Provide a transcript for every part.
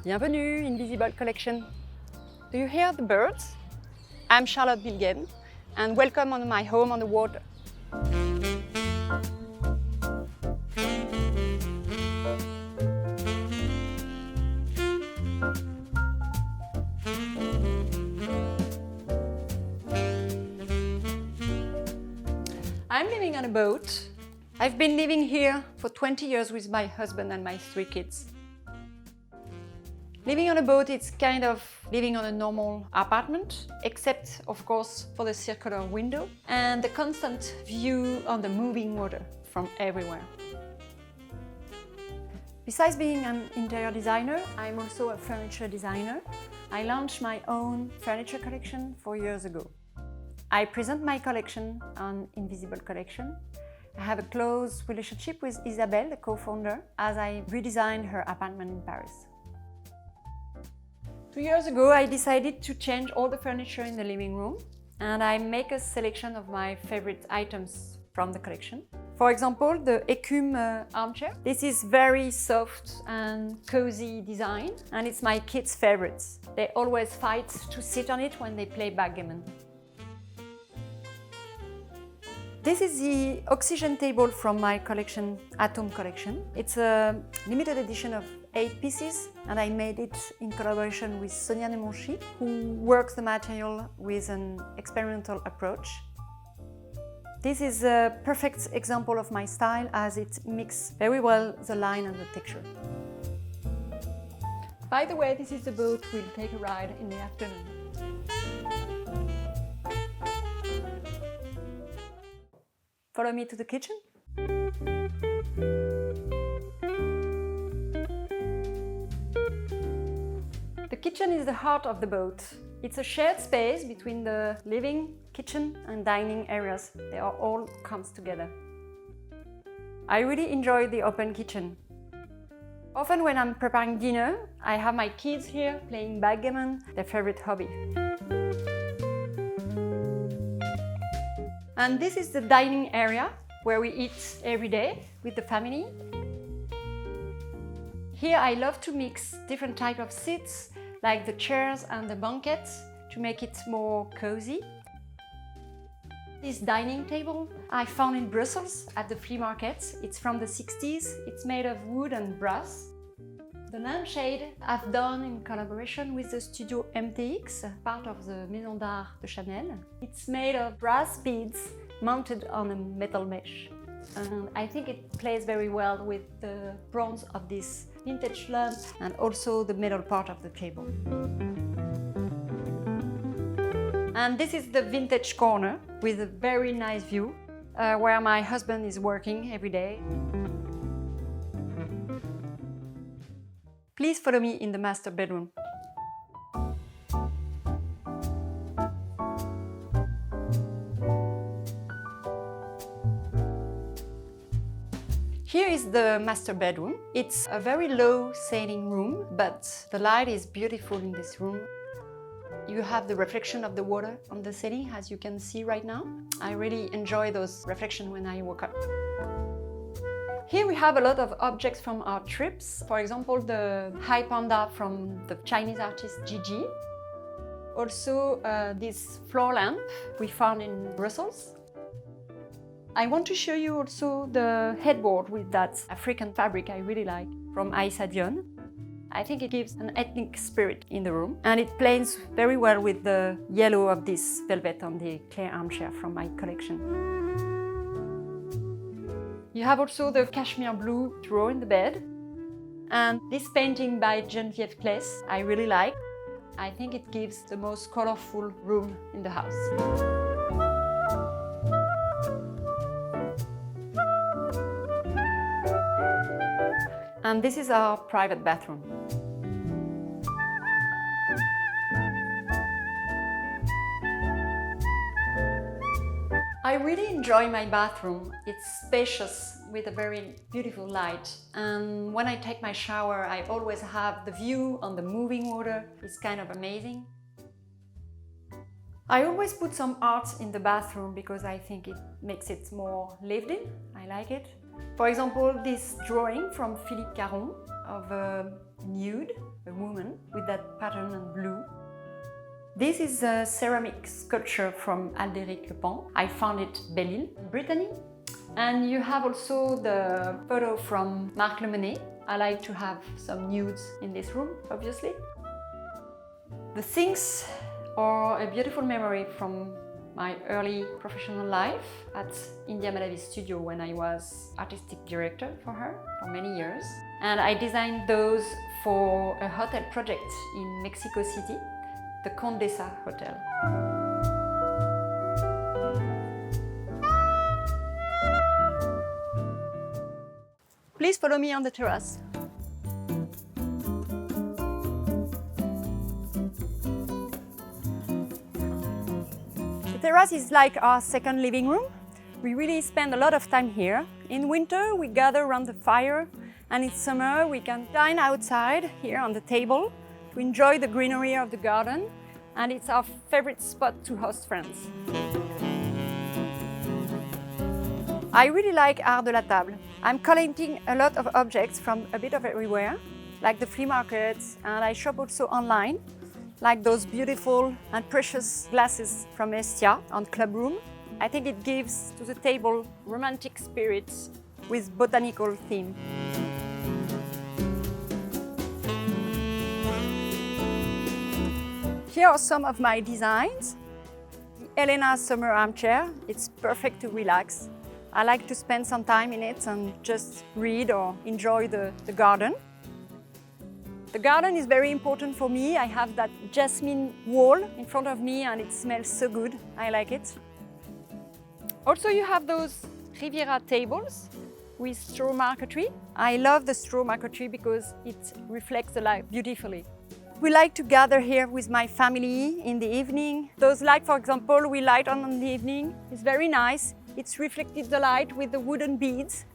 Bienvenue in Houseboat Collection. Do you hear the birds? I'm Charlotte Biltgen and welcome on my home on the water. I'm living on a boat. I've been living here for 20 years with my husband and my 3 kids. Living on a boat, it's kind of living on a normal apartment, except, of course, for the circular window and the constant view on the moving water from everywhere. Besides being an interior designer, I'm also a furniture designer. I launched my own furniture collection 4 years ago. I present my collection on Houseboat Collection. I have a close relationship with Isabelle, the co-founder, as I redesigned her apartment in Paris. 2 years ago, I decided to change all the furniture in the living room, and I make a selection of my favorite items from the collection. For example, the Ecume Armchair. This is very soft and cozy design, and it's my kids' favorites. They always fight to sit on it when they play backgammon. This is the oxygen table from my collection, Atome Collection. It's a limited edition of 8 pieces, and I made it in collaboration with Seine, who works the material with an experimental approach. This is a perfect example of my style as it mixes very well the line and the texture. By the way, this is the boat we'll take a ride in the afternoon. Follow me to the kitchen. The kitchen is the heart of the boat. It's a shared space between the living, kitchen and dining areas. They are all comes together. I really enjoy the open kitchen. Often when I'm preparing dinner, I have my kids here playing backgammon, their favorite hobby. And this is the dining area where we eat every day with the family. Here I love to mix different types of seats, like the chairs and the banquettes, to make it more cozy. This dining table I found in Brussels at the flea market. It's from the 60s. It's made of wood and brass. The lampshade I've done in collaboration with the studio MTX, part of the Maison d'Art de Chanel. It's made of brass beads mounted on a metal mesh. And I think it plays very well with the bronze of this vintage lamp and also the metal part of the table. And this is the vintage corner with a very nice view where my husband is working every day. Please follow me in the master bedroom. Here is the master bedroom. It's a very low ceiling room, but the light is beautiful in this room. You have the reflection of the water on the ceiling, as you can see right now. I really enjoy those reflections when I woke up. Here we have a lot of objects from our trips. For example, the high panda from the Chinese artist Gigi. Also, this floor lamp we found in Brussels. I want to show you also the headboard with that African fabric I really like from Aïssa Dione. I think it gives an ethnic spirit in the room, and it plays very well with the yellow of this velvet on the Ecume Armchair from my collection. You have also the cashmere blue drawer in the bed. And this painting by Geneviève Claes I really like. I think it gives the most colorful room in the house. And this is our private bathroom. I really enjoy my bathroom. It's spacious with a very beautiful light. And when I take my shower, I always have the view on the moving water. It's kind of amazing. I always put some art in the bathroom because I think it makes it more lived in. I like it. For example, this drawing from Philippe Caron of a nude, a woman with that pattern in blue. This is a ceramic sculpture from Alderic Le Pen. I found it Belle-Île, Brittany. And you have also the photo from Marc Lemonnier. I like to have some nudes in this room, obviously. The things are a beautiful memory from my early professional life at India Malavi's studio when I was artistic director for her for many years. And I designed those for a hotel project in Mexico City, the Condesa Hotel. Please follow me on the terrace. The terrace is like our second living room. We really spend a lot of time here. In winter, we gather around the fire, and in summer, we can dine outside here on the table to enjoy the greenery of the garden, and it's our favorite spot to host friends. I really like art de la table. I'm collecting a lot of objects from a bit of everywhere, like the flea markets, and I shop also online, like those beautiful and precious glasses from Estia on Club Room. I think it gives to the table romantic spirits with botanical theme. Here are some of my designs. The Elena summer armchair, it's perfect to relax. I like to spend some time in it and just read or enjoy the garden. The garden is very important for me. I have that jasmine wall in front of me and it smells so good. I like it. Also, you have those Riviera tables with straw marquetry. I love the straw marquetry because it reflects the light beautifully. We like to gather here with my family in the evening. Those lights, for example, we light on in the evening. It's very nice. It's reflected the light with the wooden beads.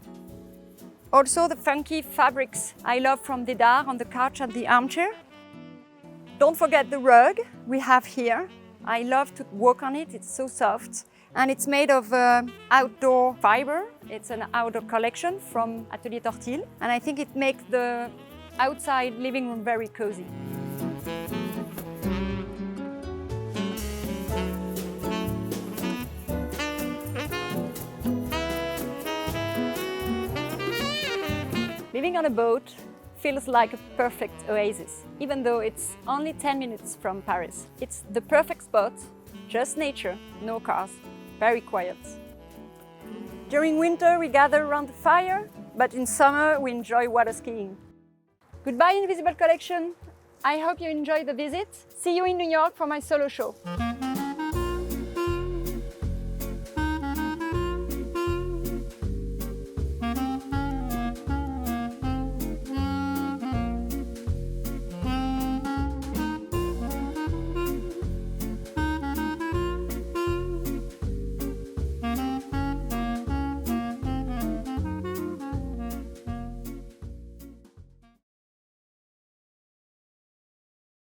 Also the funky fabrics I love from Dédar on the couch and the armchair. Don't forget the rug we have here. I love to walk on it, it's so soft. And it's made of outdoor fiber. It's an outdoor collection from Atelier Tortil. And I think it makes the outside living room very cozy. Living on a boat feels like a perfect oasis, even though it's only 10 minutes from Paris. It's the perfect spot, just nature, no cars, very quiet. During winter, we gather around the fire, but in summer, we enjoy water skiing. Goodbye, Invisible Collection. I hope you enjoyed the visit. See you in New York for my solo show.